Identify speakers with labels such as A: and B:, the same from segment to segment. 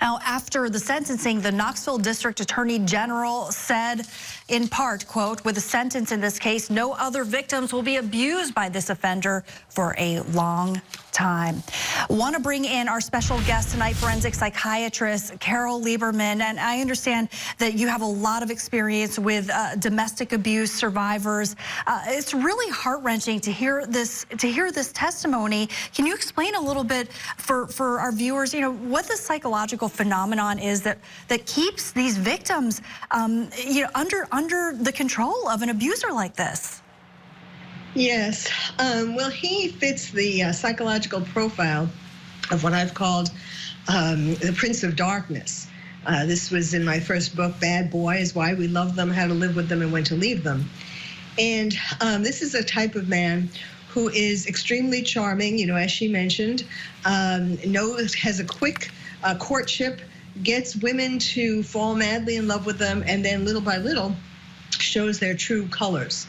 A: Now, after the sentencing, the Knoxville District Attorney General said, in part, quote, with a sentence in this case, no other victims will be abused by this offender for a long time. Want to bring in our special guest tonight, forensic psychiatrist Carole Lieberman, and I understand that you have a lot of experience with domestic abuse survivors. It's really heart-wrenching to hear this testimony. Can you explain a little bit for our viewers, you know, what the psychological phenomenon is that keeps these victims, you know, under the control of an abuser like this?
B: Yes, well, he fits the psychological profile of what I've called the Prince of Darkness. This was in my first book, Bad Boys, Why We Love Them, How to Live With Them, and When to Leave Them. And this is a type of man who is extremely charming, you know, as she mentioned, has a quick courtship, gets women to fall madly in love with them, and then little by little shows their true colors.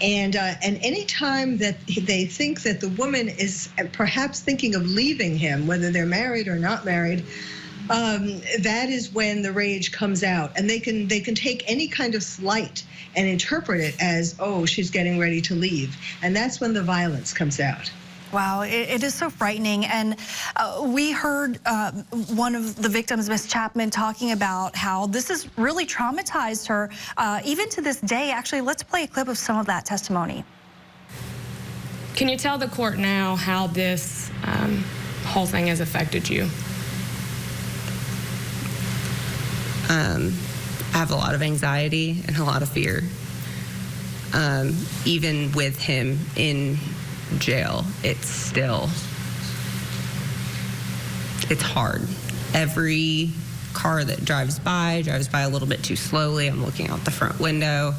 B: And any time that they think that the woman is perhaps thinking of leaving him, whether they're married or not married, that is when the rage comes out, and they can take any kind of slight and interpret it as, oh, she's getting ready to leave, and that's when the violence comes out.
A: Wow, it is so frightening. And we heard one of the victims, Miss Chapman, talking about how this has really traumatized her, even to this day. Actually, let's play a clip of some of that testimony.
C: Can you tell the court now how this whole thing has affected you?
D: I have a lot of anxiety and a lot of fear. Even with him in jail, it's hard. Every car that drives by a little bit too slowly. I'm looking out the front window.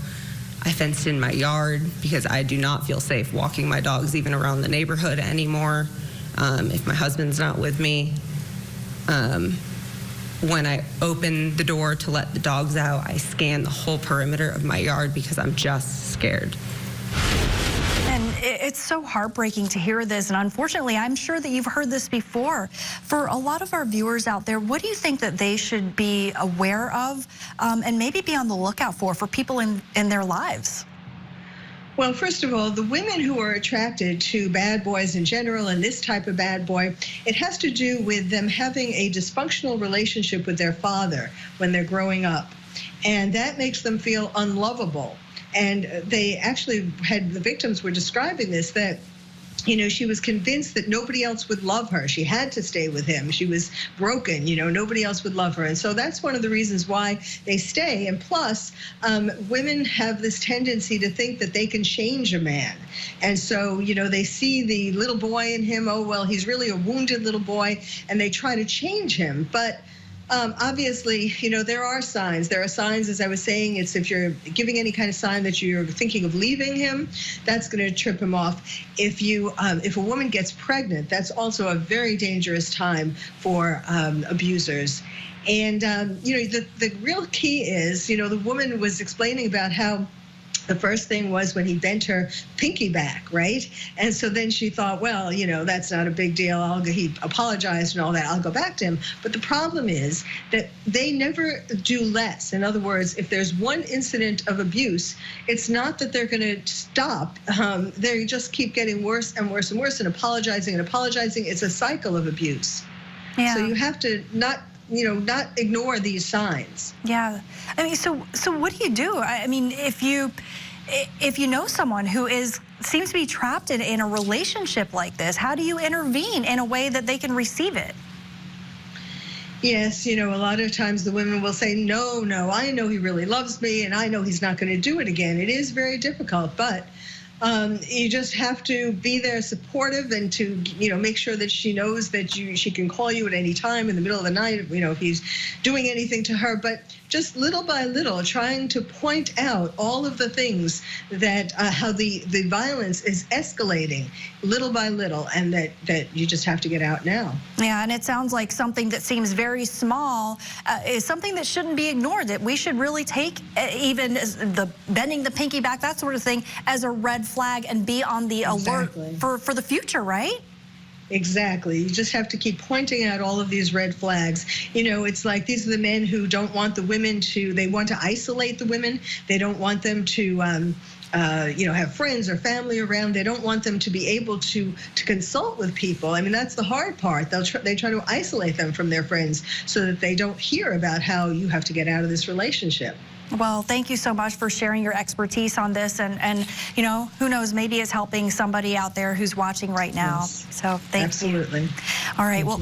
D: I fenced in my yard because I do not feel safe walking my dogs even around the neighborhood anymore if my husband's not with me. When I open the door to let the dogs out, I scan the whole perimeter of my yard because I'm just scared.
A: And it's so heartbreaking to hear this, and unfortunately, I'm sure that you've heard this before. For a lot of our viewers out there, what do you think that they should be aware of and maybe be on the lookout for people in their lives?
B: Well, first of all, the women who are attracted to bad boys in general, and this type of bad boy, it has to do with them having a dysfunctional relationship with their father when they're growing up. And that makes them feel unlovable. And they actually the victims were describing this, that, you know, she was convinced that nobody else would love her. She had to stay with him. She was broken, you know, nobody else would love her. And so that's one of the reasons why they stay. And plus, women have this tendency to think that they can change a man. And so, you know, they see the little boy in him, oh, well, he's really a wounded little boy, and they try to change him. But obviously, you know, there are signs. There are signs, as I was saying, it's if you're giving any kind of sign that you're thinking of leaving him, that's going to trip him off. If a woman gets pregnant, that's also a very dangerous time for abusers. And, you know, the real key is, you know, the woman was explaining about how the first thing was when he bent her pinky back, right? And so then she thought, well, you know, that's not a big deal. He apologized and all that. I'll go back to him. But the problem is that they never do less. In other words, if there's one incident of abuse, it's not that they're going to stop. They just keep getting worse and worse and worse and apologizing and apologizing. It's a cycle of abuse. Yeah. So you have to not ignore these signs.
A: Yeah, I mean, so what do you do? I mean, if you know someone who seems to be trapped in a relationship like this, how do you intervene in a way that they can receive it?
B: Yes, you know, a lot of times the women will say, no, I know he really loves me, and I know he's not going to do it again. It is very difficult, but you just have to be there supportive and to, you know, make sure that she knows that she can call you at any time in the middle of the night, you know, if he's doing anything to her. But just little by little, trying to point out all of the things that how the violence is escalating little by little, and that you just have to get out now.
A: Yeah, and it sounds like something that seems very small is something that shouldn't be ignored, that we should really take even as the bending the pinky back, that sort of thing, as a red flag and be on the alert for the future, right?
B: Exactly. You just have to keep pointing out all of these red flags. You know, it's like these are the men who don't want the women to, they want to isolate the women. They don't want them to, have friends or family around. They don't want them to be able to consult with people. I mean, that's the hard part. They try to isolate them from their friends so that they don't hear about how you have to get out of this relationship.
A: Well, thank you so much for sharing your expertise on this. And who knows, maybe it's helping somebody out there who's watching right now.
B: Yes.
A: So thank you.
B: Absolutely.
A: All right. Well.